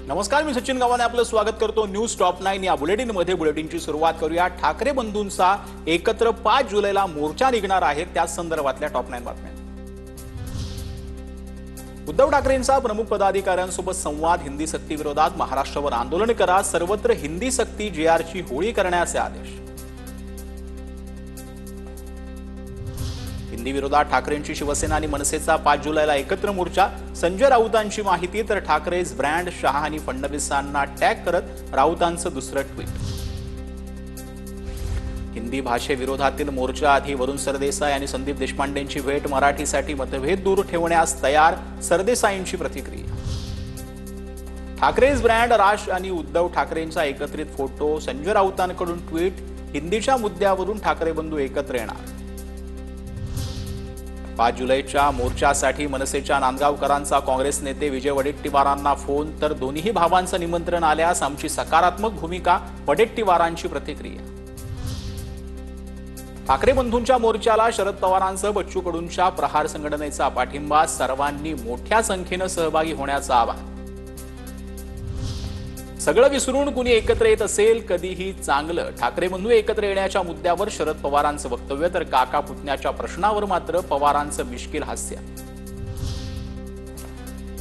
नमस्कार, मी सचिन गावाने आपलं स्वागत करतो न्यूज टॉप 9 या बुलेटिनमध्ये। बुलेटिनची सुरुवात करूया। ठाकरे बंधूंचा एकत्र 5 जुलैला मोर्चा निघणार आहे, त्या संदर्भातल्या टॉप 9 बातम्या। उद्धव ठाकरेंचा प्रमुख पदाधिकाऱ्यांसोबत संवाद। हिंदी सक्ती विरोधात महाराष्ट्रावर आंदोलन करा, सर्वत्र हिंदी सक्ती जेआरची होळी करण्याचे आदेश। हिंदी विरोधात ठाकरेंची शिवसेना आणि मनसेचा 5 जुलैला एकत्र मोर्चा। संजय राऊतांची माहिती तर ठाकरेज ब्रँड शहा आणि फडणवीसांना टॅग करत राऊतांचं दुसरं ट्विट। हिंदी भाषेविरोधातील मोर्चा आधी वरुण सरदेसाई आणि संदीप देशपांडेंची भेट। मराठीसाठी मतभेद दूर ठेवण्यास तयार, सरदेसाईंची प्रतिक्रिया। ठाकरेज ब्रँड राज आणि उद्धव ठाकरेंचा एकत्रित फोटो। संजय राऊतांकडून ट्विट। हिंदीच्या मुद्द्यावरून ठाकरे बंधू एकत्र येणार। 5 जुलैच्या मोर्चासाठी मनसेच्या नांदगावकरांचा काँग्रेस नेते विजय वडेट्टीवारांना फोन, तर दोन्ही भावांचं निमंत्रण आल्यास आमची सकारात्मक भूमिका, वडेट्टीवारांची प्रतिक्रिया। ठाकरे बंधूंच्या मोर्चाला शरद पवारांसह बच्चू कडूंच्या प्रहार संघटनेचा पाठिंबा। सर्वांनी मोठ्या संख्येने सहभागी होण्याचं आवाहन। सगळं विसरून कुणी एकत्र येत असेल कधीही चांगलं। ठाकरे बंधू एकत्र येण्याच्या मुद्द्यावर शरद पवारांचं वक्तव्य, तर काका पुतण्याच्या प्रश्नावर मात्र पवारांचं मिश्किल हास्य।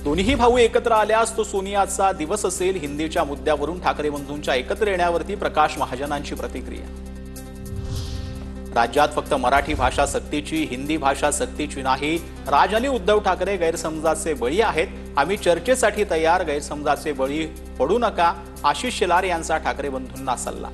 दोन्ही भाऊ एकत्र आल्यास तो सोनियाचा दिवस असेल। हिंदीच्या मुद्द्यावरून ठाकरे बंधूंच्या एकत्र येण्यावरती प्रकाश महाजनांची प्रतिक्रिया। राज्यात फक्त मराठी भाषा सक्तीची, हिंदी भाषा सक्तीची नाही। राज आणि उद्धव ठाकरे गैरसमजाचे बळी आहेत। आम्ही चर्चेसाठी तयार, गैरसमजाचे बळी पडू नका, आशिष शेलार यांचा ठाकरे बंधूंना सल्ला।